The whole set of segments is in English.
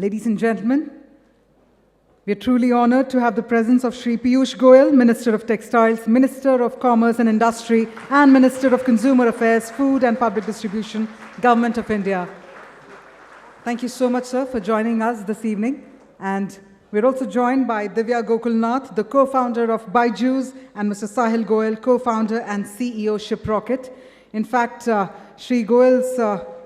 Ladies and gentlemen, we are truly honored to have the presence of Shri Piyush Goyal, Minister of Textiles, Minister of Commerce and Industry, and Minister of Consumer Affairs, Food and Public Distribution, Government of India. Thank you so much, sir, for joining us this evening. And we're also joined by Divya Gokulnath, the co-founder of Byju's, and Mr. Saahil Goel, co-founder and CEO Shiprocket. In fact, Shri Goel's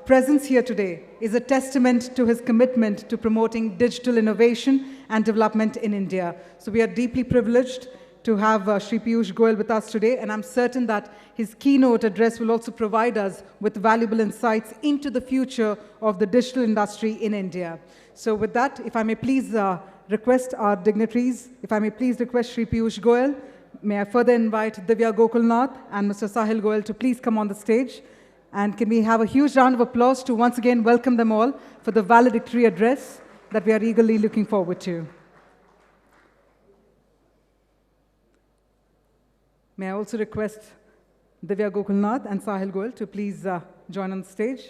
presence here today is a testament to his commitment to promoting digital innovation and development in India. So we are deeply privileged to have Shri Piyush Goel with us today, and I'm certain that his keynote address will also provide us with valuable insights into the future of the digital industry in India. So with that, if I may please request our dignitaries, if I may please request Shri Piyush Goel, may I further invite Divya Gokulnath and Mr. Saahil Goel to please come on the stage. And can we have a huge round of applause to once again welcome them all for the valedictory address that we are eagerly looking forward to. May I also request Divya Gokulnath and Saahil Goel to please join on the stage.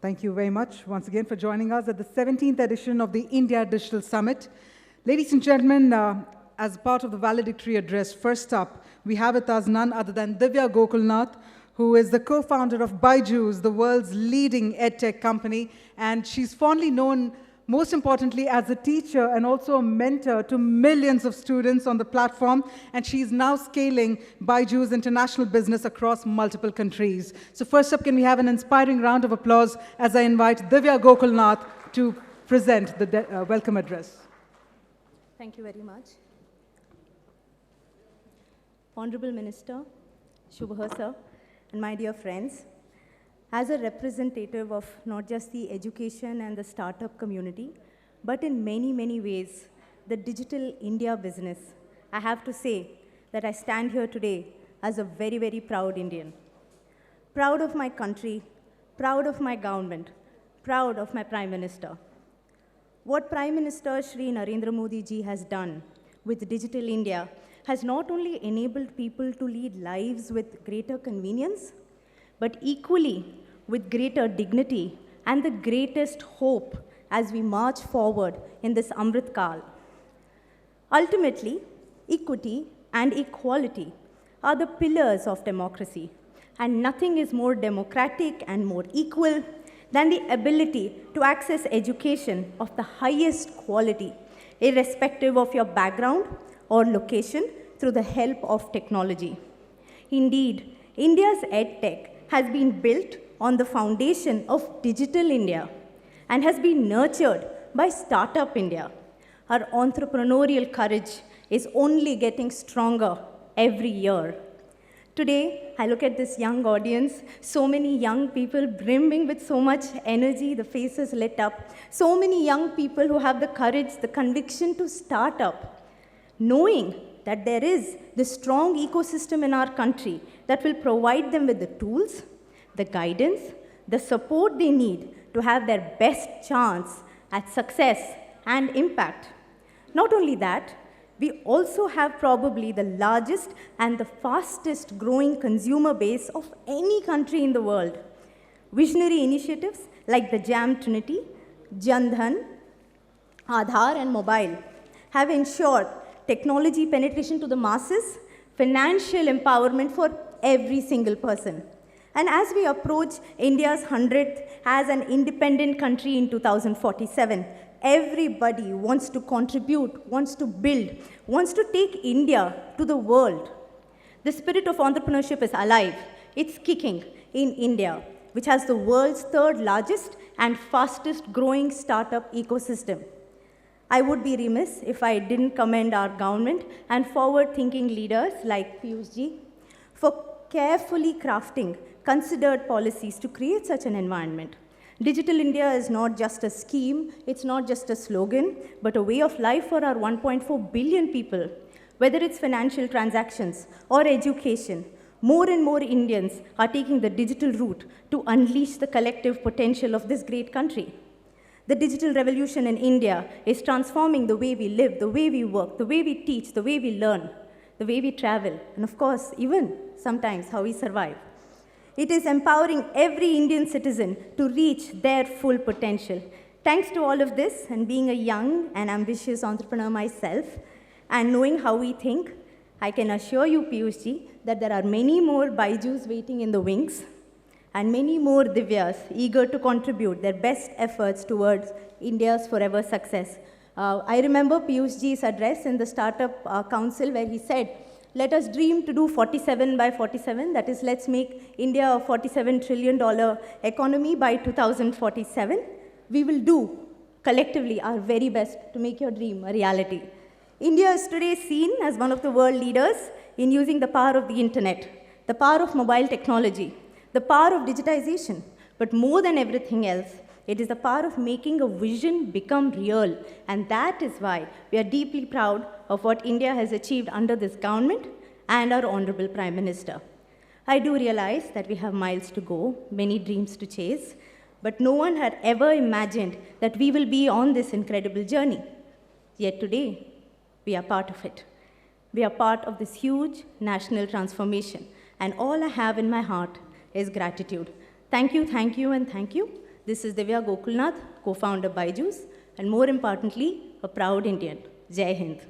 Thank you very much once again for joining us at the 17th edition of the India Digital Summit. Ladies and gentlemen, as part of the valedictory address, first up, we have with us none other than Divya Gokulnath, who is the co-founder of Byju's, the world's leading edtech company, and she's fondly known, most importantly, as a teacher and also a mentor to millions of students on the platform, and she's now scaling Byju's international business across multiple countries. So first up, can we have an inspiring round of applause as I invite Divya Gokulnath to present the welcome address. Thank you very much. Honorable Minister, Shubha sir, and my dear friends, as a representative of not just the education and the startup community, but in many, many ways, the digital India business, I have to say that I stand here today as a very, very proud Indian. Proud of my country, proud of my government, proud of my Prime Minister. What Prime Minister Shri Narendra Modi ji has done with Digital India has not only enabled people to lead lives with greater convenience, but equally with greater dignity and the greatest hope as we march forward in this Amrit Kal. Ultimately, equity and equality are the pillars of democracy, and nothing is more democratic and more equal than the ability to access education of the highest quality, irrespective of your background or location, through the help of technology. Indeed, India's EdTech has been built on the foundation of Digital India and has been nurtured by Startup India. Our entrepreneurial courage is only getting stronger every year. Today, I look at this young audience, so many young people brimming with so much energy, the faces lit up, so many young people who have the courage, the conviction to start up, knowing that there is this strong ecosystem in our country that will provide them with the tools, the guidance, the support they need to have their best chance at success and impact. Not only that, we also have probably the largest and the fastest growing consumer base of any country in the world. Visionary initiatives like the JAM Trinity, Jan Dhan, Aadhaar and Mobile have ensured technology penetration to the masses, financial empowerment for every single person. And as we approach India's 100th as an independent country in 2047, everybody wants to contribute, wants to build, wants to take India to the world. The spirit of entrepreneurship is alive. It's kicking in India, which has the world's third largest and fastest growing startup ecosystem. I would be remiss if I didn't commend our government and forward-thinking leaders like Piyush ji for carefully crafting considered policies to create such an environment. Digital India is not just a scheme, it's not just a slogan, but a way of life for our 1.4 billion people. Whether it's financial transactions or education, more and more Indians are taking the digital route to unleash the collective potential of this great country. The digital revolution in India is transforming the way we live, the way we work, the way we teach, the way we learn. the way we travel, and of course, even sometimes how we survive. It is empowering every Indian citizen to reach their full potential. Thanks to all of this, and being a young and ambitious entrepreneur myself, and knowing how we think, I can assure you, Piyush ji, that there are many more Baijus waiting in the wings, and many more Divyas eager to contribute their best efforts towards India's forever success. I remember Piyush ji's address in the Startup Council where he said, let us dream to do 47 by 47, that is, let's make India a $47 trillion economy by 2047. We will do collectively our very best to make your dream a reality. India is today seen as one of the world leaders in using the power of the internet, the power of mobile technology, the power of digitization, but more than everything else, it is the power of making a vision become real. And that is why we are deeply proud of what India has achieved under this government and our Honorable Prime Minister. I do realize that we have miles to go, many dreams to chase, but no one had ever imagined that we will be on this incredible journey. Yet today, we are part of it. We are part of this huge national transformation. And all I have in my heart is gratitude. Thank you, and thank you. This is Divya Gokulnath, co-founder Byju's, and more importantly, a proud Indian. Jai Hind.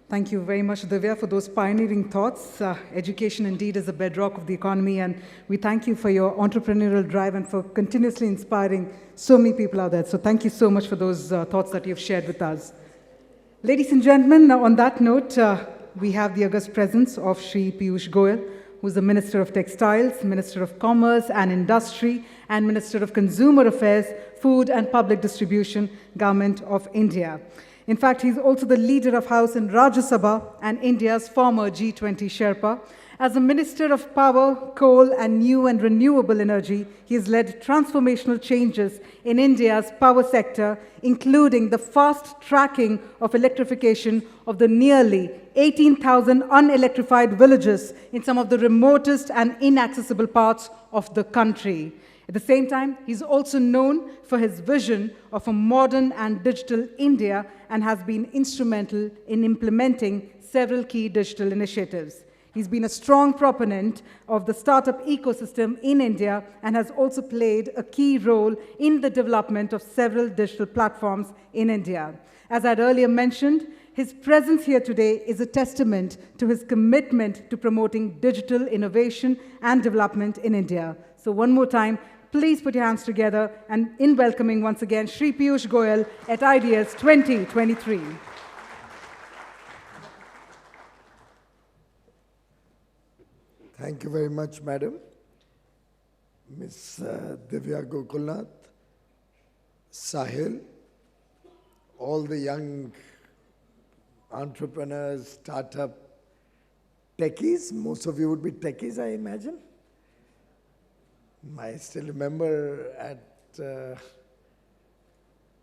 Thank you very much, Divya, for those pioneering thoughts. Education indeed is the bedrock of the economy, and we thank you for your entrepreneurial drive and for continuously inspiring so many people out there. So thank you so much for those thoughts that you've shared with us. Ladies and gentlemen, on that note, we have the august presence of Shri Piyush Goel, who's the Minister of Textiles, Minister of Commerce and Industry, and Minister of Consumer Affairs, Food and Public Distribution, Government of India. In fact, he's also the leader of House in Rajya Sabha and India's former G20 Sherpa. As a Minister of Power, Coal and New and Renewable Energy, he has led transformational changes in India's power sector, including the fast tracking of electrification of the nearly 18,000 unelectrified villages in some of the remotest and inaccessible parts of the country. At the same time, he's also known for his vision of a modern and digital India and has been instrumental in implementing several key digital initiatives. He's been a strong proponent of the startup ecosystem in India and has also played a key role in the development of several digital platforms in India. As I'd earlier mentioned, his presence here today is a testament to his commitment to promoting digital innovation and development in India. So one more time, please put your hands together and in welcoming once again Shri Piyush Goel at Ideas 2023. Thank you very much, Madam. Ms. Divya Gokulnath, Saahil, all the young entrepreneurs, startup techies, most of you would be techies, I imagine. I still remember at a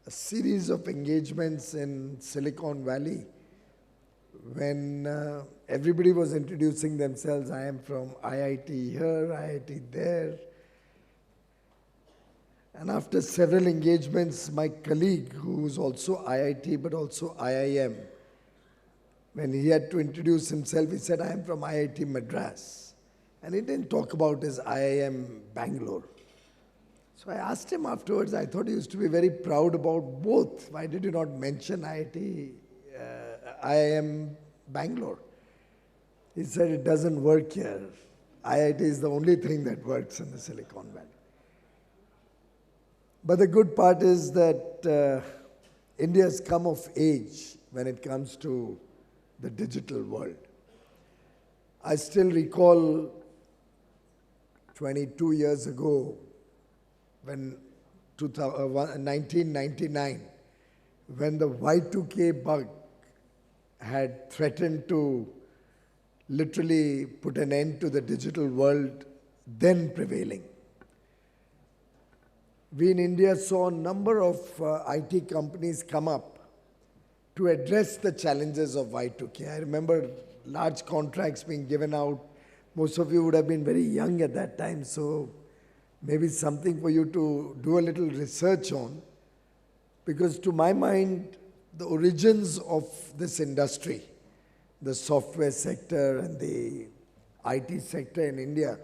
series of engagements in Silicon Valley when everybody was introducing themselves. I am from IIT here, IIT there. And after several engagements, my colleague, who is also IIT but also IIM, when he had to introduce himself, he said, I am from IIT Madras. And he didn't talk about his IIM Bangalore. So I asked him afterwards, I thought he used to be very proud about both. Why did you not mention IIM Bangalore? He said, it doesn't work here. IIT is the only thing that works in the Silicon Valley. But the good part is that India has come of age when it comes to the digital world. I still recall 22 years ago, when 1999, when the Y2K bug had threatened to literally put an end to the digital world then prevailing. we in India saw a number of IT companies come up to address the challenges of Y2K. I remember large contracts being given out. Most of you would have been very young at that time, so maybe something for you to do a little research on. Because to my mind, the origins of this industry, the software sector and the IT sector in India,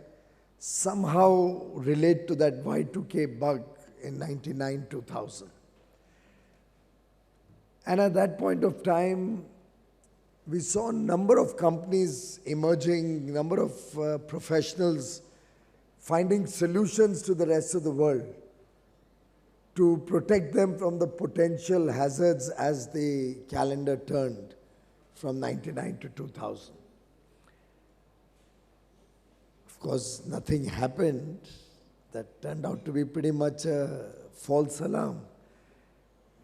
somehow relate to that Y2K bug in 99-2000. And at that point of time, we saw a number of companies emerging, a number of professionals finding solutions to the rest of the world to protect them from the potential hazards as the calendar turned from 99 to 2000. Of course, nothing happened. That turned out to be pretty much a false alarm.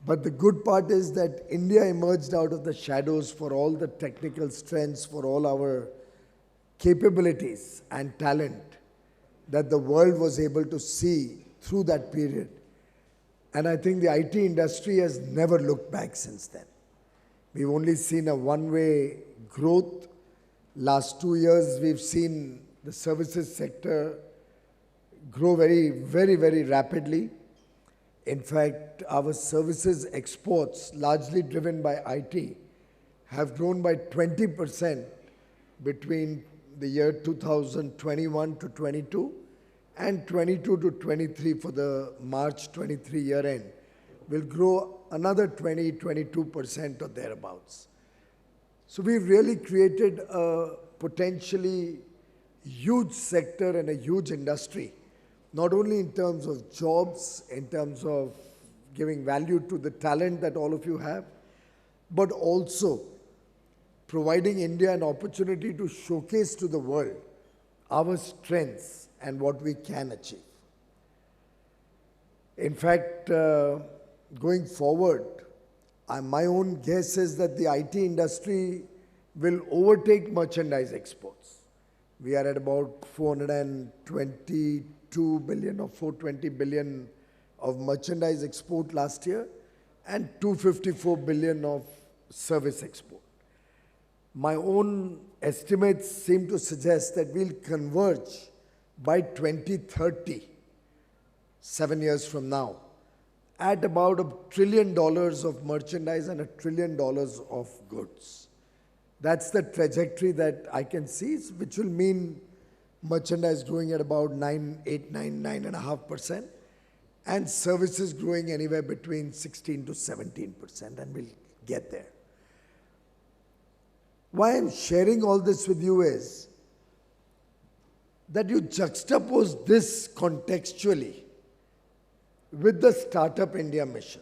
But the good part is that India emerged out of the shadows for all the technical strengths, for all our capabilities and talent that the world was able to see through that period. And I think the IT industry has never looked back since then. We've only seen a one-way growth. Last 2 years, we've seen the services sector grow very rapidly. In fact, our services exports, largely driven by IT, have grown by 20% between the year 2021 to 22 and 22 to 23 for the March 23 year end. Will grow another 22% or thereabouts. So we've really created a potentially huge sector and a huge industry, not only in terms of jobs, in terms of giving value to the talent that all of you have, but also providing India an opportunity to showcase to the world our strengths and what we can achieve. In fact, going forward, my own guess is that the IT industry will overtake merchandise exports. We are at about 422 billion or 420 billion of merchandise export last year and 254 billion of service export. My own estimates seem to suggest that we'll converge by 2030, 7 years from now, at about $1 trillion of merchandise and $1 trillion of goods. That's the trajectory that I can see, which will mean merchandise growing at about 9.5%, and services growing anywhere between 16 to 17%, and we'll get there. Why I'm sharing all this with you is that you juxtapose this contextually with the Startup India mission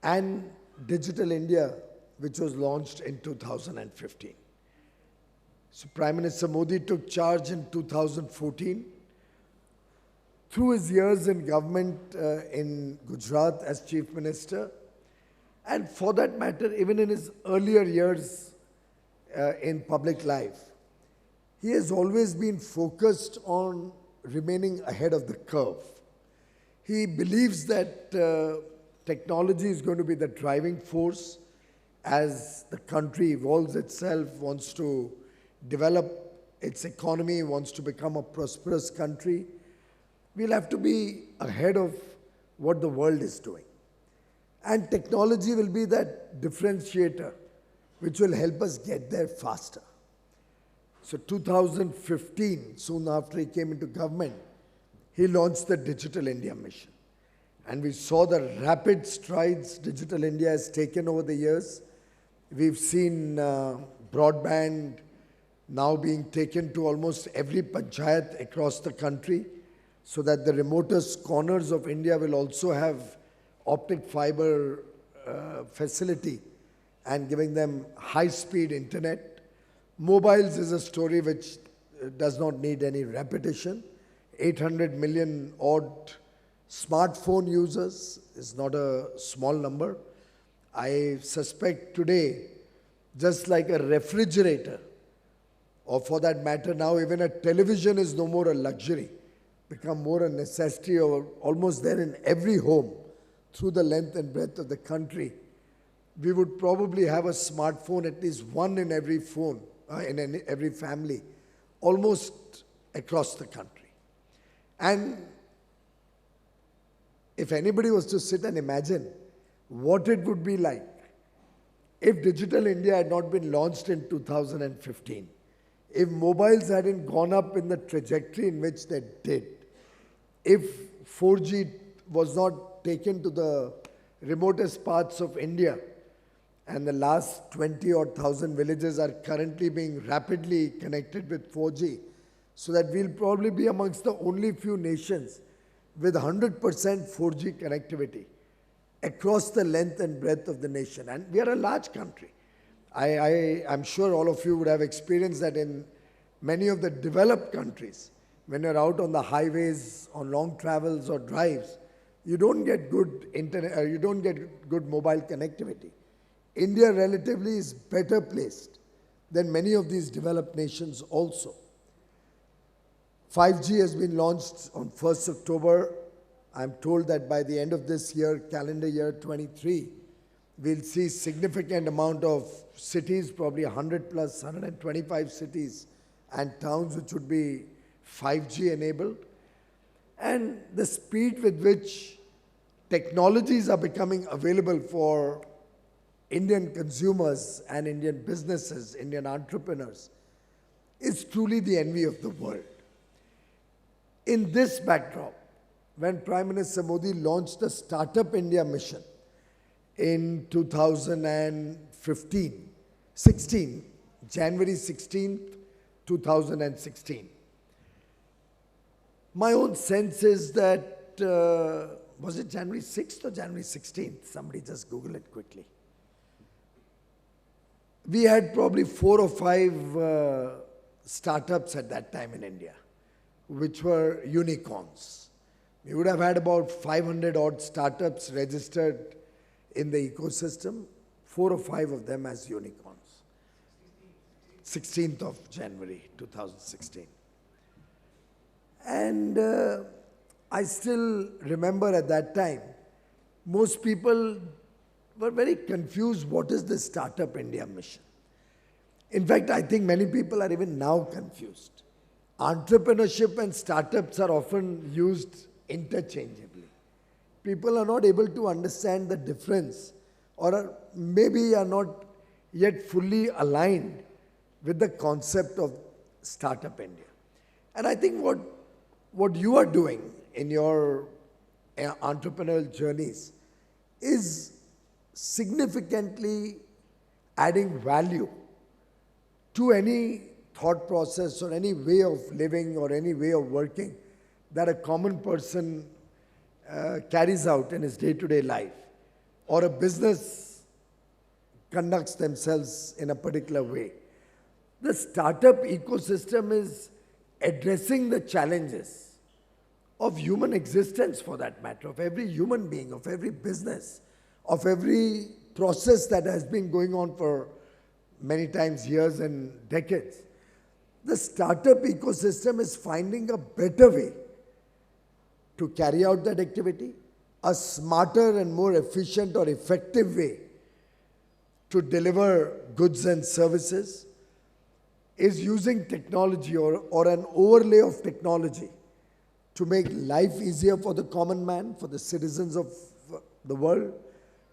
and Digital India, which was launched in 2015. So Prime Minister Modi took charge in 2014. Through his years in government in Gujarat as Chief Minister, and for that matter, even in his earlier years in public life, he has always been focused on remaining ahead of the curve. He believes that technology is going to be the driving force as the country evolves itself, wants to develop its economy, wants to become a prosperous country. We'll have to be ahead of what the world is doing. And technology will be that differentiator which will help us get there faster. So 2015, soon after he came into government, he launched the Digital India mission. And we saw the rapid strides Digital India has taken over the years. We've seen broadband now being taken to almost every panchayat across the country, so that the remotest corners of India will also have optic fiber facility and giving them high-speed internet. Mobiles is a story which does not need any repetition. 800 million odd smartphone users is not a small number. I suspect today, just like a refrigerator, or for that matter now even a television is no more a luxury. become more a necessity or almost there in every home through the length and breadth of the country, we would probably have a smartphone, at least one in every phone, every family, almost across the country. And if anybody was to sit and imagine what it would be like if Digital India had not been launched in 2015, if mobiles hadn't gone up in the trajectory in which they did, if 4G was not taken to the remotest parts of India, and the last 20 or 1,000 villages are currently being rapidly connected with 4G, so that we'll probably be amongst the only few nations with 100% 4G connectivity across the length and breadth of the nation. And we are a large country. I'm sure all of you would have experienced that in many of the developed countries. When you're out on the highways, on long travels or drives, you don't get good internet, you don't get good mobile connectivity. India relatively is better placed than many of these developed nations also. 5G has been launched on 1st October. I'm told that by the end of this year, calendar year 23, we'll see significant amount of cities, probably 100 plus, 125 cities and towns which would be 5G enabled. And the speed with which technologies are becoming available for Indian consumers and Indian businesses, Indian entrepreneurs, is truly the envy of the world. In this backdrop, when Prime Minister Modi launched the Startup India mission in 16, January 16th, 2016, my own sense is that, was it January 6th or January 16th? Somebody just Google it quickly. We had probably 4 or 5 startups at that time in India, which were unicorns. We would have had about 500 odd startups registered in the ecosystem, 4 or 5 of them as unicorns. 16th of January 2016. And I still remember at that time, most people were very confused, what is the Startup India mission? In fact, I think many people are even now confused. Entrepreneurship and startups are often used interchangeably. People are not able to understand the difference, or maybe are not yet fully aligned with the concept of Startup India. And I think what you are doing in your entrepreneurial journeys is significantly adding value to any thought process or any way of living or any way of working that a common person carries out in his day-to-day life, or a business conducts themselves in a particular way. The startup ecosystem is addressing the challenges of human existence, for that matter, of every human being, of every business, of every process that has been going on for many times years and decades. The startup ecosystem is finding a better way to carry out that activity, a smarter and more efficient or effective way to deliver goods and services, is using technology or an overlay of technology to make life easier for the common man, for the citizens of the world,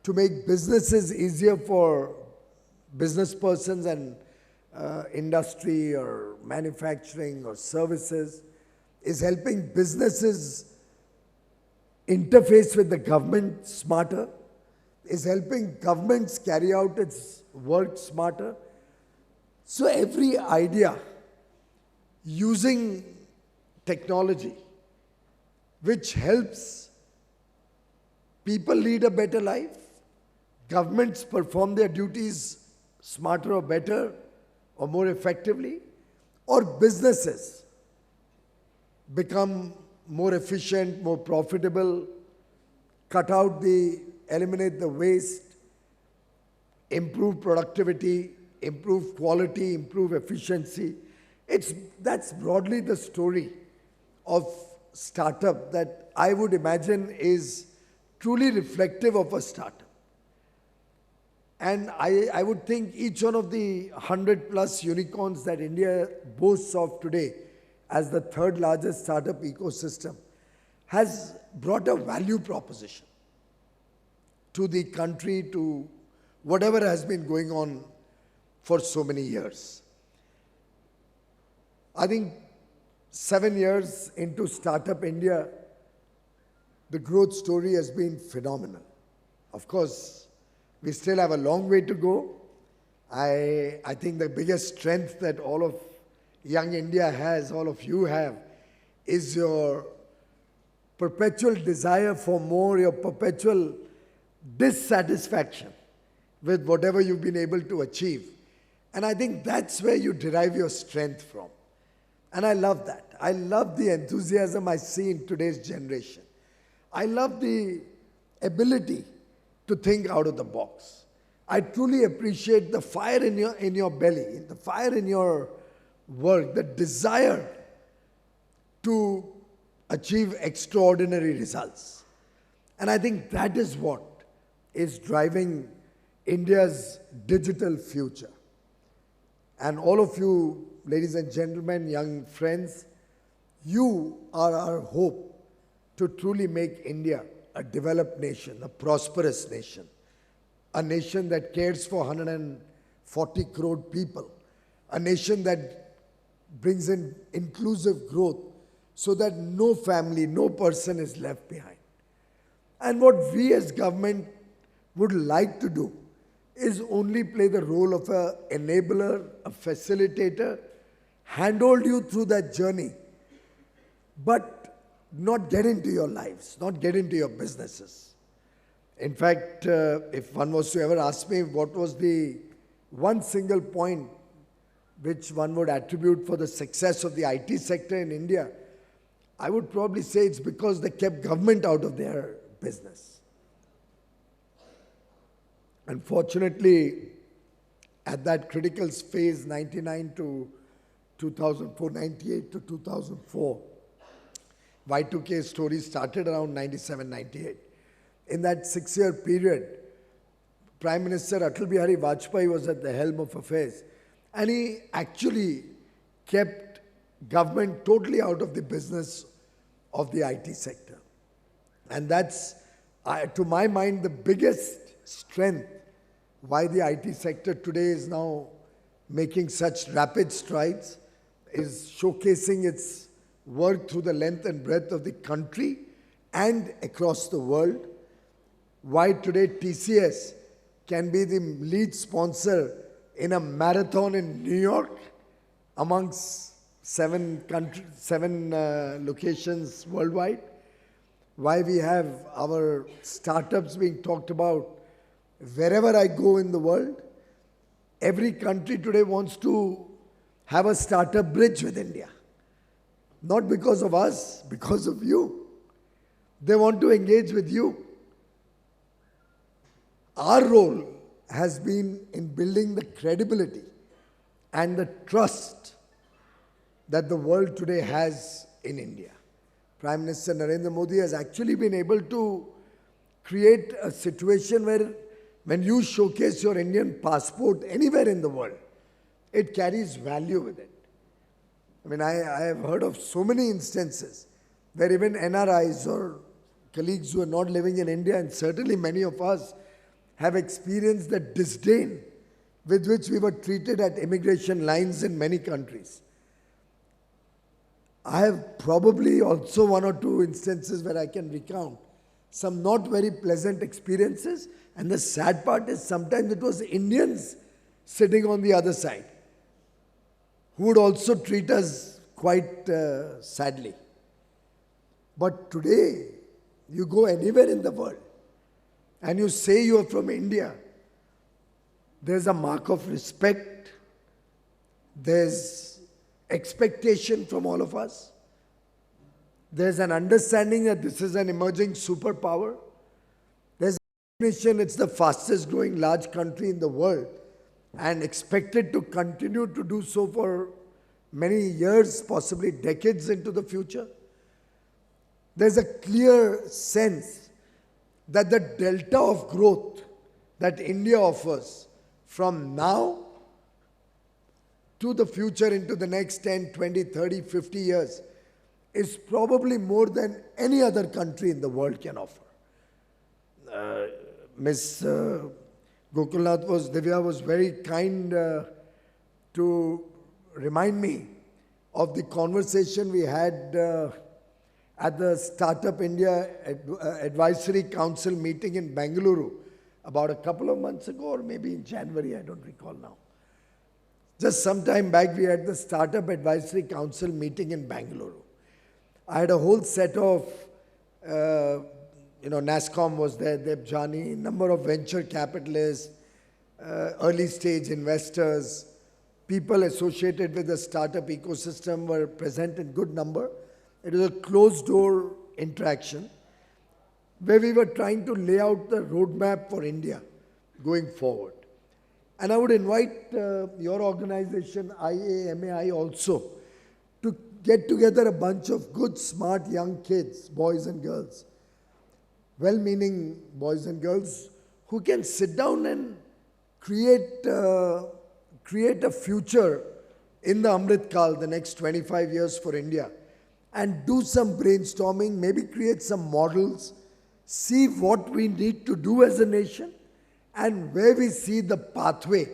to make businesses easier for business persons and industry or manufacturing or services, is helping businesses interface with the government smarter, is helping governments carry out its work smarter. So every idea using technology which helps people lead a better life, governments perform their duties smarter or better or more effectively, or businesses become more efficient, more profitable, eliminate the waste, improve productivity, improve quality, improve efficiency. That's broadly the story of startup that I would imagine is truly reflective of a startup. And I would think each one of the 100 plus unicorns that India boasts of today as the third largest startup ecosystem has brought a value proposition to the country, to whatever has been going on for so many years. I think 7 years into Startup India, the growth story has been phenomenal. Of course, we still have a long way to go. I think the biggest strength that all of young India has, all of you have, is your perpetual desire for more, your perpetual dissatisfaction with whatever you've been able to achieve. And I think that's where you derive your strength from. And I love that. I love the enthusiasm I see in today's generation. I love the ability to think out of the box. I truly appreciate the fire in your belly, the fire in your work, the desire to achieve extraordinary results. And I think that is what is driving India's digital future. And all of you, ladies and gentlemen, young friends, you are our hope to truly make India a developed nation, a prosperous nation, a nation that cares for 140 crore people, a nation that brings in inclusive growth so that no family, no person is left behind. And what we as government would like to do is only play the role of an enabler, a facilitator, handhold you through that journey, but not get into your lives, not get into your businesses. In fact, if one was to ever ask me what was the one single point which one would attribute for the success of the IT sector in India, I would probably say it's because they kept government out of their business. Unfortunately, at that critical phase, 99 to 2004, 98 to 2004, Y2K story started around 97, 98. In that 6-year period, Prime Minister Atal Bihari Vajpayee was at the helm of affairs, and he actually kept government totally out of the business of the IT sector. And that's, to my mind, the biggest strength why the IT sector today is now making such rapid strides, is showcasing its work through the length and breadth of the country and across the world. Why today TCS can be the lead sponsor in a marathon in New York amongst 7 locations worldwide. Why we have our startups being talked about wherever I go in the world. Every country today wants to have a startup bridge with India. Not because of us, because of you. They want to engage with you. Our role has been in building the credibility and the trust that the world today has in India. Prime Minister Narendra Modi has actually been able to create a situation where when you showcase your Indian passport anywhere in the world, it carries value with it. I mean, I have heard of so many instances where even NRIs or colleagues who are not living in India, and certainly many of us, have experienced the disdain with which we were treated at immigration lines in many countries. I have probably also 1 or 2 instances where I can recount some not very pleasant experiences, and the sad part is sometimes it was Indians sitting on the other side who would also treat us quite sadly. But today, you go anywhere in the world and you say you are from India, there's a mark of respect, there's expectation from all of us, there's an understanding that this is an emerging superpower, there's recognition it's the fastest growing large country in the world and expected to continue to do so for many years, possibly decades into the future. there's a clear sense that the delta of growth that India offers from now to the future into the next 10, 20, 30, 50 years is probably more than any other country in the world can offer. Miss Gokulnath Divya was very kind to remind me of the conversation we had at the Startup India Advisory Council meeting in Bengaluru about a couple of months ago, or maybe in January, I don't recall now. Just some time back, we had the Startup Advisory Council meeting in Bengaluru. I had a whole set of, NASCOM was there, Debjani, number of venture capitalists, early stage investors, people associated with the startup ecosystem were present in good number. It was a closed door interaction where we were trying to lay out the roadmap for India going forward. And I would invite your organization, IAMAI also, to get together a bunch of good, smart young kids, boys and girls, well-meaning boys and girls, who can sit down and create a future in the Amrit Kal, the next 25 years for India, and do some brainstorming, maybe create some models, see what we need to do as a nation, and where we see the pathway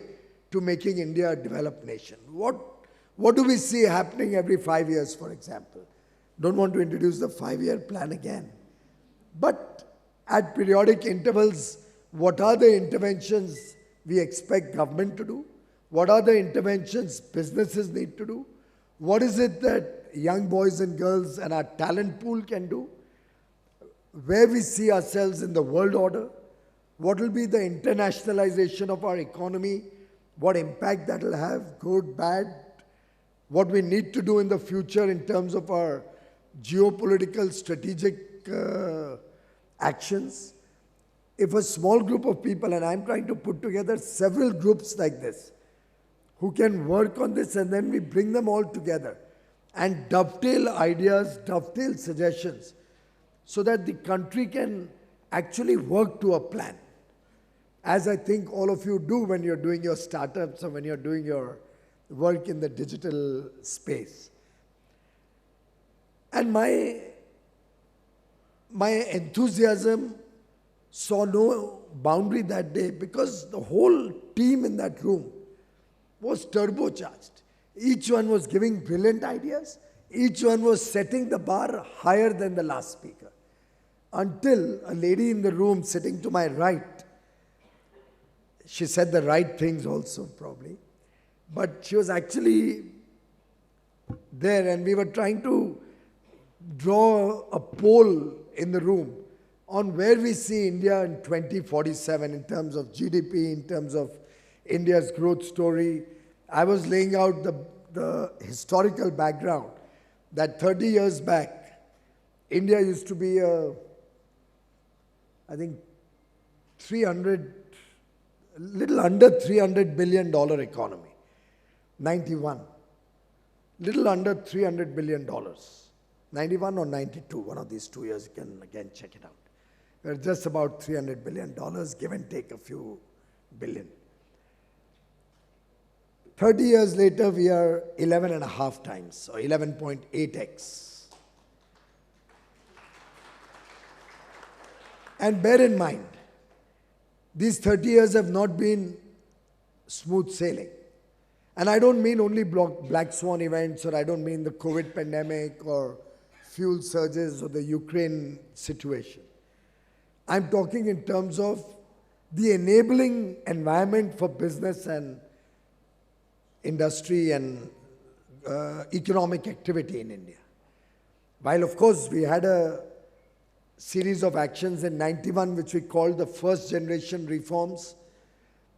to making India a developed nation. What do we see happening every 5 years, for example? Don't want to introduce the 5-year plan again. But at periodic intervals, what are the interventions we expect government to do? What are the interventions businesses need to do? What is it that young boys and girls and our talent pool can do? Where we see ourselves in the world order? What will be the internationalization of our economy? What impact that will have, good, bad? What we need to do in the future in terms of our geopolitical strategic actions? If a small group of people, and I'm trying to put together several groups like this, who can work on this, and then we bring them all together and dovetail ideas, dovetail suggestions, so that the country can actually work to a plan. As I think all of you do when you're doing your startups or when you're doing your work in the digital space. And my enthusiasm saw no boundary that day because the whole team in that room was turbocharged. Each one was giving brilliant ideas. Each one was setting the bar higher than the last speaker. Until a lady in the room sitting to my right, she said the right things also probably, but she was actually there and we were trying to draw a poll in the room on where we see India in 2047 in terms of GDP, in terms of India's growth story. I was laying out the historical background that 30 years back, India used to be I think little under $300 billion economy. 91. Little under $300 billion. 91 or 92, one of these 2 years, you can again check it out. We're just about $300 billion, give and take a few billion. 30 years later, we are 11 and a half times, or 11.8x. And bear in mind, these 30 years have not been smooth sailing. And I don't mean only black swan events, or I don't mean the COVID pandemic, or fuel surges, or the Ukraine situation. I'm talking in terms of the enabling environment for business and industry and economic activity in India. While, of course, we had a series of actions in 91, which we called the first generation reforms.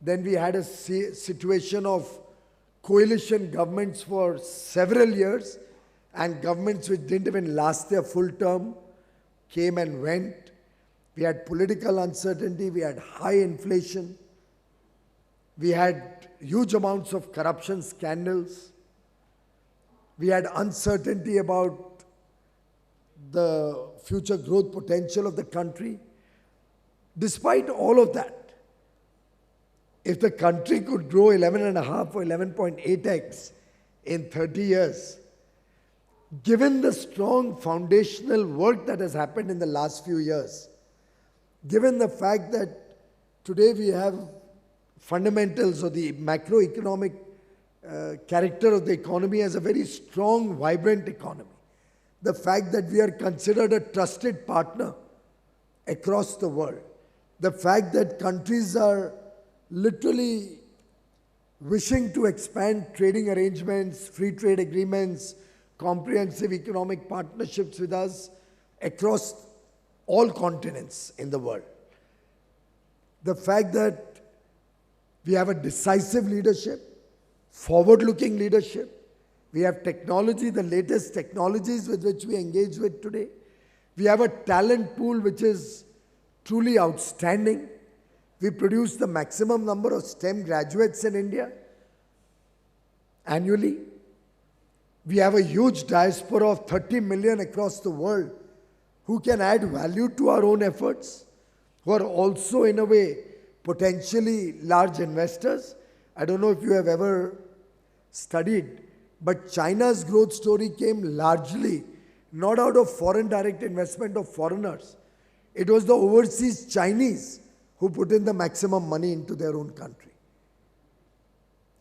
Then we had a situation of coalition governments for several years, and governments which didn't even last their full term came and went. We had political uncertainty, we had high inflation, we had huge amounts of corruption scandals, we had uncertainty about the future growth potential of the country. Despite all of that, if the country could grow 11.5 or 11.8x in 30 years, given the strong foundational work that has happened in the last few years, given the fact that today we have fundamentals or the macroeconomic character of the economy as a very strong, vibrant economy, the fact that we are considered a trusted partner across the world, the fact that countries are literally wishing to expand trading arrangements, free trade agreements, comprehensive economic partnerships with us across all continents in the world. The fact that we have a decisive leadership, forward-looking leadership, we have technology, the latest technologies with which we engage with today. We have a talent pool which is truly outstanding. We produce the maximum number of STEM graduates in India annually. We have a huge diaspora of 30 million across the world who can add value to our own efforts, who are also in a way potentially large investors. I don't know if you have ever studied, but China's growth story came largely not out of foreign direct investment of foreigners. It was the overseas Chinese who put in the maximum money into their own country.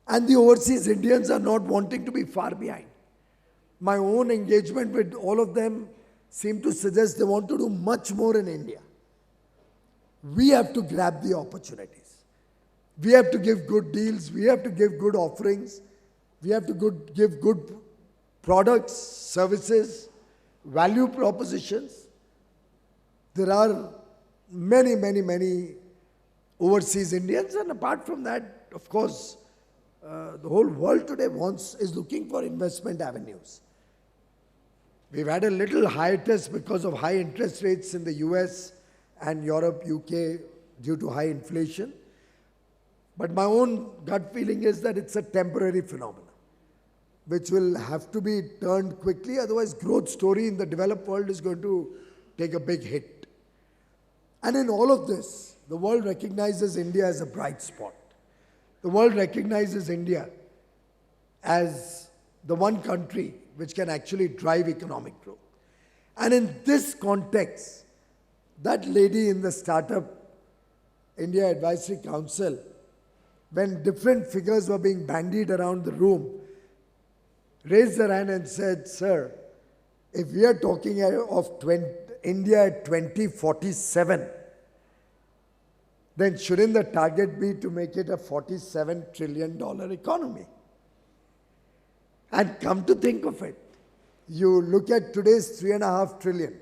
And the overseas Indians are not wanting to be far behind. My own engagement with all of them seem to suggest they want to do much more in India. We have to grab the opportunities. We have to give good deals. We have to give good offerings. We have to give good products, services, value propositions. There are many, many, many overseas Indians, and apart from that, of course, the whole world today is looking for investment avenues. We've had a little hiatus because of high interest rates in the US and Europe, UK, due to high inflation. But my own gut feeling is that it's a temporary phenomenon, which will have to be turned quickly. Otherwise, growth story in the developed world is going to take a big hit. And in all of this, the world recognizes India as a bright spot. The world recognizes India as the one country which can actually drive economic growth. And in this context, that lady in the Startup India Advisory Council, when different figures were being bandied around the room, raised her hand and said, "Sir, if we are talking of India at 2047, then shouldn't the target be to make it a $47 trillion economy?" And come to think of it, you look at today's $3.5 trillion.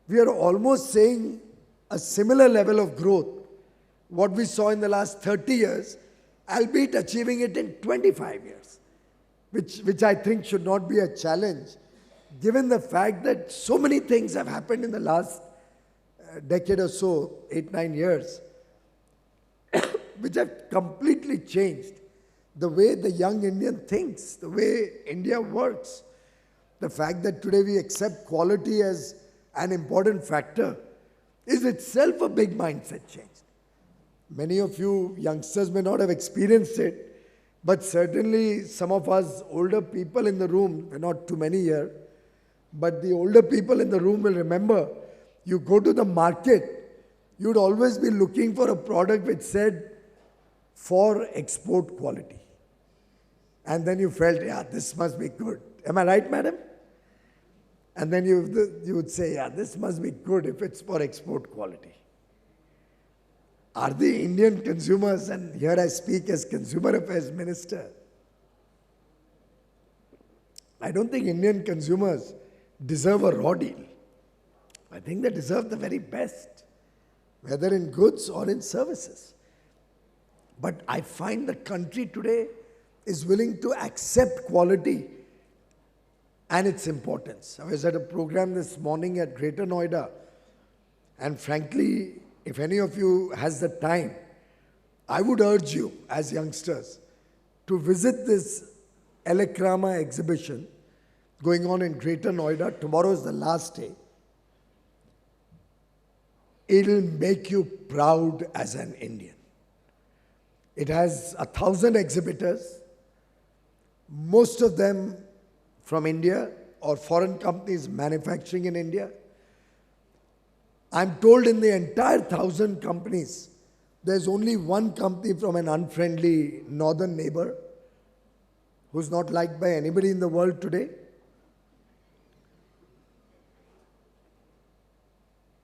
We are almost saying a similar level of growth, what we saw in the last 30 years, albeit achieving it in 25 years, which I think should not be a challenge, given the fact that so many things have happened in the last decade or so, 8-9 years, which have completely changed the way the young Indian thinks, the way India works. The fact that today we accept quality as an important factor is itself a big mindset change. Many of you youngsters may not have experienced it, but certainly some of us older people in the room, not too many here, but the older people in the room will remember, you go to the market, you'd always be looking for a product which said, "for export quality." And then you felt, yeah, this must be good. Am I right, madam? And then you would say, yeah, this must be good if it's for export quality. Are the Indian consumers, and here I speak as Consumer Affairs Minister, I don't think Indian consumers deserve a raw deal. I think they deserve the very best, whether in goods or in services. But I find the country today is willing to accept quality and its importance. I was at a program this morning at Greater Noida, and frankly, if any of you has the time, I would urge you as youngsters to visit this Elecrama exhibition, going on in Greater Noida. Tomorrow is the last day. It'll make you proud as an Indian. It has 1,000 exhibitors, most of them from India or foreign companies manufacturing in India. I'm told in the entire 1,000 companies, there's only one company from an unfriendly northern neighbor who's not liked by anybody in the world today.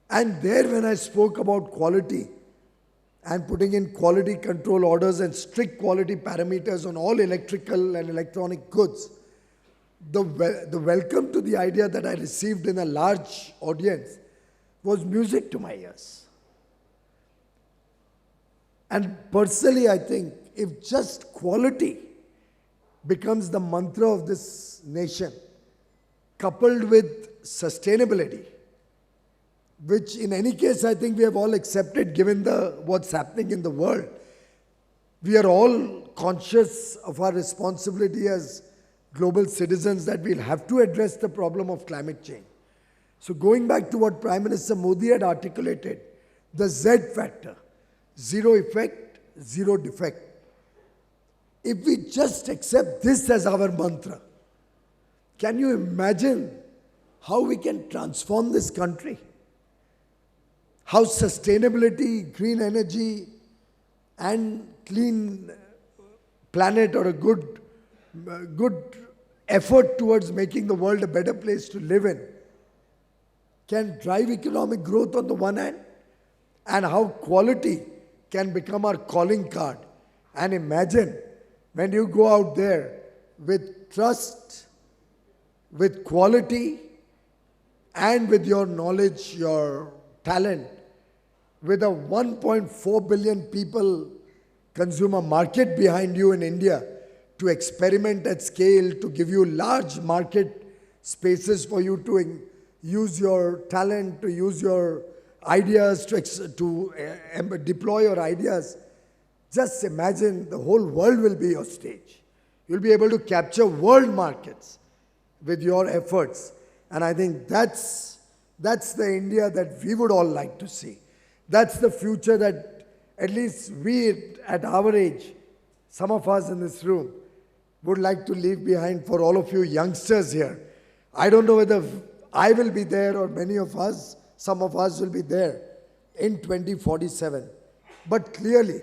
And there, when I spoke about quality and putting in quality control orders and strict quality parameters on all electrical and electronic goods, the welcome to the idea that I received in a large audience was music to my ears. And personally, I think if just quality becomes the mantra of this nation, coupled with sustainability, which in any case I think we have all accepted given what's happening in the world. We are all conscious of our responsibility as global citizens that we'll have to address the problem of climate change. So going back to what Prime Minister Modi had articulated, the Z factor, zero effect, zero defect. If we just accept this as our mantra, can you imagine how we can transform this country? How sustainability, green energy, and clean planet, or a good effort towards making the world a better place to live in, can drive economic growth on the one hand, and how quality can become our calling card. And imagine when you go out there with trust, with quality, and with your knowledge, your talent, with a 1.4 billion people consumer market behind you in India, to experiment at scale, to give you large market spaces for you to use your talent, to use your ideas, to deploy your ideas. Just imagine the whole world will be your stage. You'll be able to capture world markets with your efforts. And I think that's the India that we would all like to see. That's the future that at least we at our age, some of us in this room, would like to leave behind for all of you youngsters here. I don't know whether I will be there or many of us, some of us will be there in 2047. But clearly,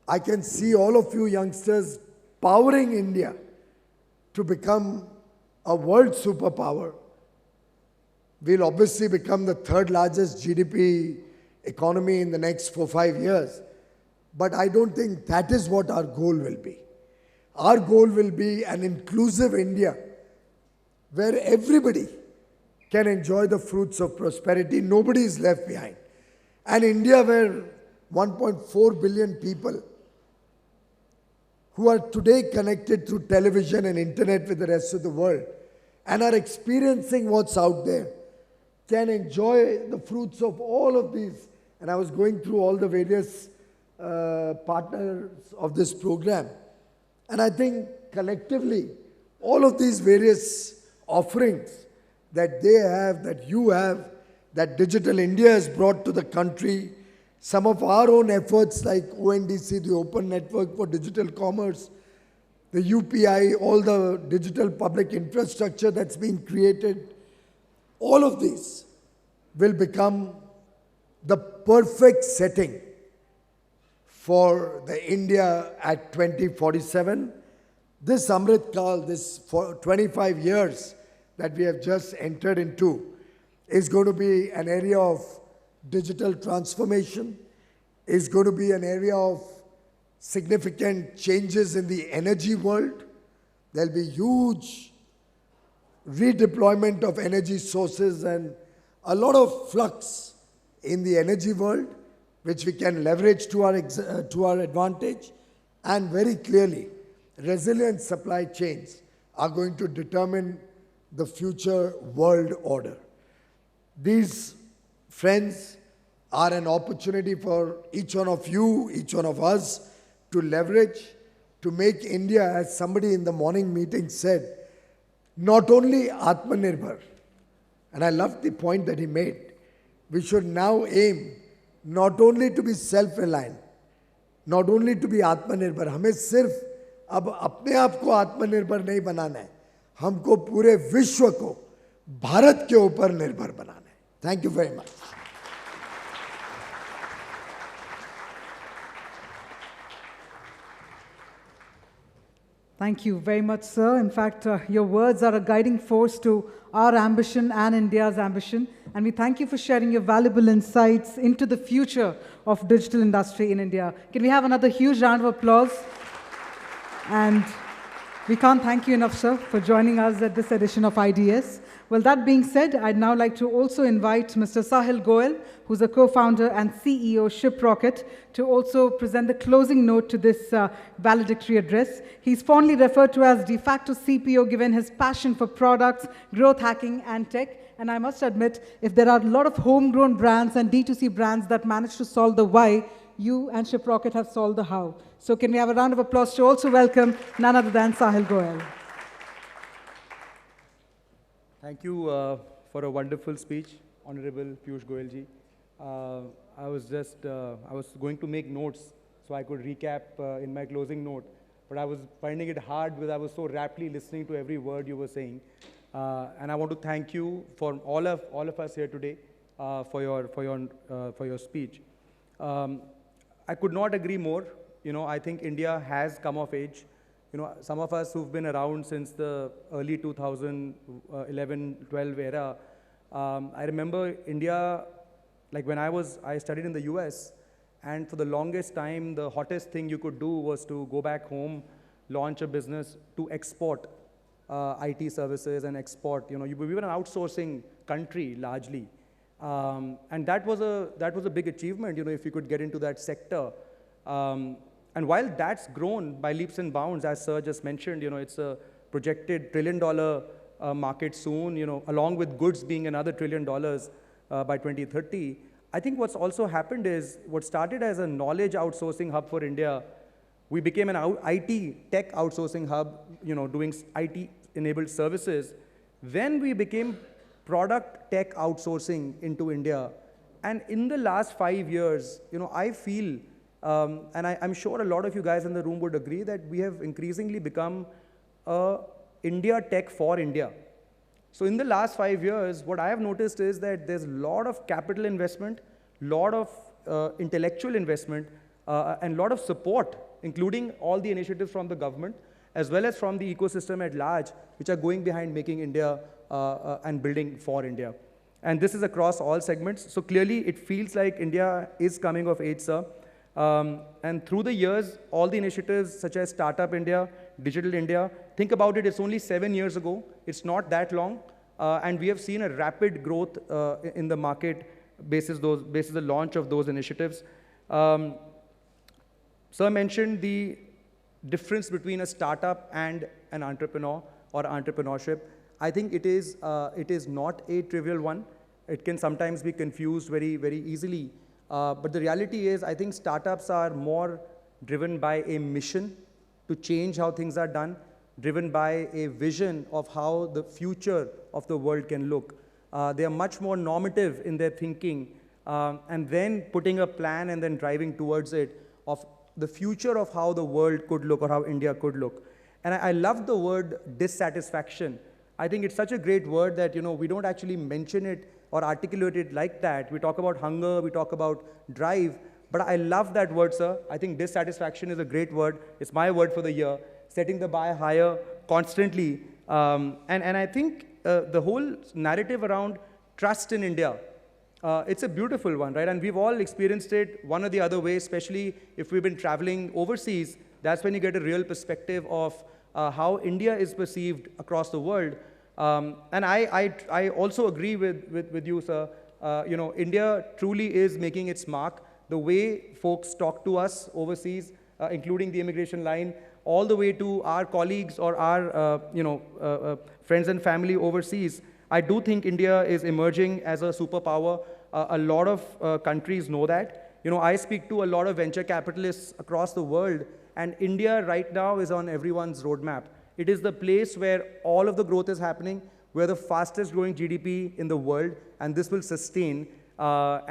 I can see all of you youngsters powering India to become a world superpower. We'll obviously become the third largest GDP economy in the next 4-5 years. But I don't think that is what our goal will be. Our goal will be an inclusive India where everybody can enjoy the fruits of prosperity. Nobody is left behind. An India where 1.4 billion people who are today connected through television and internet with the rest of the world and are experiencing what's out there can enjoy the fruits of all of these. And I was going through all the various partners of this program. And I think collectively, all of these various offerings that they have, that you have, that Digital India has brought to the country, some of our own efforts like ONDC, the Open Network for Digital Commerce, the UPI, all the digital public infrastructure that's been created, all of these will become the perfect setting for the India at 2047. This Amrit Kal, this 25 years that we have just entered into, is going to be an area of digital transformation, is going to be an area of significant changes in the energy world. There'll be huge redeployment of energy sources and a lot of flux in the energy world, which we can leverage to our advantage. And very clearly, resilient supply chains are going to determine the future world order. These, friends, are an opportunity for each one of you, each one of us, to leverage, to make India, as somebody in the morning meeting said, not only Atmanirbhar, and I loved the point that he made, we should now aim not only to be self-reliant, not only to be Atmanirbhar, हमें सिर्फ अब अपने आप को आत्मनिर्भर नहीं बनाना है, हमको पूरे विश्व को भारत के ऊपर निर्भर बनाना है. Thank you very much. Thank you very much, sir. In fact, your words are a guiding force to our ambition and India's ambition. And we thank you for sharing your valuable insights into the future of digital industry in India. Can we have another huge round of applause? And we can't thank you enough, sir, for joining us at this edition of IDS. Well, that being said, I'd now like to also invite Mr. Saahil Goel, who's a co-founder and CEO Shiprocket, to also present the closing note to this valedictory address. He's fondly referred to as de facto CPO, given his passion for products, growth hacking, and tech. And I must admit, if there are a lot of homegrown brands and D2C brands that manage to solve the why, you and Shiprocket have solved the how. So can we have a round of applause to also welcome none other than Saahil Goel. Thank you for a wonderful speech, Honorable Piyush Goyal ji. I was going to make notes so I could recap in my closing note, but I was finding it hard because I was so raptly listening to every word you were saying. And I want to thank you for all of us here today for your speech. I could not agree more. You know, I think India has come of age. You know, some of us who've been around since the early 2011-12 era, I remember India, like when I studied in the US, and for the longest time, the hottest thing you could do was to go back home, launch a business to export IT services and export. You know, we were an outsourcing country largely. And that was a big achievement, you know, if you could get into that sector. And while that's grown by leaps and bounds, as Sir just mentioned, you know, it's a projected $1 trillion market soon, you know, along with goods being another $1 trillion by 2030. I think what's also happened is what started as a knowledge outsourcing hub for India, we became an IT tech outsourcing hub, you know, doing IT-enabled services. Then we became product tech outsourcing into India. And in the last 5 years, you know, I feel, and I'm sure a lot of you guys in the room would agree that we have increasingly become India tech for India. So in the last 5 years, what I have noticed is that there's a lot of capital investment, lot of intellectual investment, and a lot of support, including all the initiatives from the government, as well as from the ecosystem at large, which are going behind making India and building for India. And this is across all segments. So clearly, it feels like India is coming of age, sir. And through the years, all the initiatives such as Startup India, Digital India, think about it, it's only 7 years ago. It's not that long. And we have seen a rapid growth in the market basis the launch of those initiatives. Sir mentioned the difference between a startup and an entrepreneur or entrepreneurship. I think it is not a trivial one. It can sometimes be confused very, very easily. But the reality is, I think startups are more driven by a mission to change how things are done, driven by a vision of how the future of the world can look. They are much more normative in their thinking, and then putting a plan and then driving towards it of the future of how the world could look or how India could look. And I love the word dissatisfaction. I think it's such a great word that, you know, we don't actually mention it or articulate it like that. We talk about hunger, we talk about drive, but I love that word, sir. I think dissatisfaction is a great word. It's my word for the year. Setting the bar higher constantly. And I think the whole narrative around trust in India, it's a beautiful one, right? And we've all experienced it one or the other way, especially if we've been traveling overseas. That's when you get a real perspective of how India is perceived across the world. And I also agree with you, sir. You know, India truly is making its mark. The way folks talk to us overseas, including the immigration line, all the way to our colleagues or our friends and family overseas. I do think India is emerging as a superpower. A lot of countries know that. You know, I speak to a lot of venture capitalists across the world, and India right now is on everyone's roadmap. It is the place where all of the growth is happening. We're the fastest growing GDP in the world, and this will sustain. I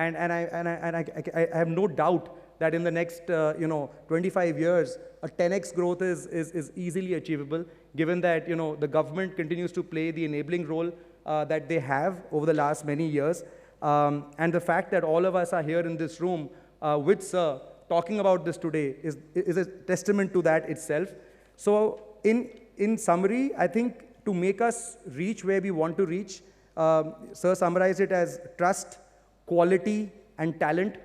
have no doubt that in the next 25 years, a 10x growth is easily achievable, given that the government continues to play the enabling role that they have over the last many years. And the fact that all of us are here in this room with Sir talking about this today is a testament to that itself. So in summary, I think to make us reach where we want to reach, Sir summarized it as trust, quality, and talent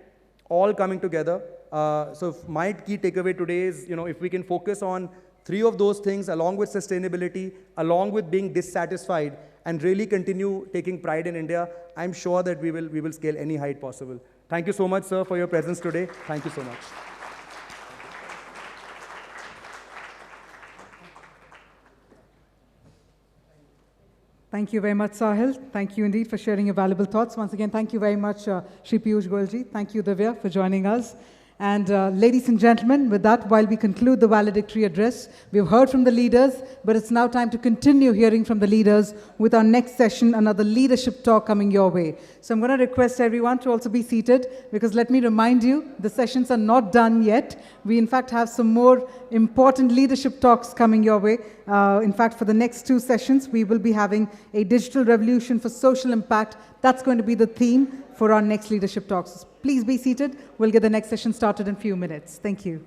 all coming together. So my key takeaway today is, if we can focus on 3 of those things along with sustainability, along with being dissatisfied, and really continue taking pride in India, I'm sure that we will scale any height possible. Thank you so much, sir, for your presence today. Thank you so much. Thank you very much, Saahil. Thank you indeed for sharing your valuable thoughts. Once again, thank you very much, Shri Piyush Goel ji. Thank you, Divya, for joining us. And ladies and gentlemen, with that, while we conclude the valedictory address, we've heard from the leaders, but it's now time to continue hearing from the leaders with our next session, another leadership talk coming your way. So I'm going to request everyone to also be seated, because let me remind you, the sessions are not done yet. We, in fact, have some more important leadership talks coming your way. In fact, for the next 2 sessions, we will be having a digital revolution for social impact. That's going to be the theme for our next leadership talks. Please be seated. We'll get the next session started in a few minutes. Thank you.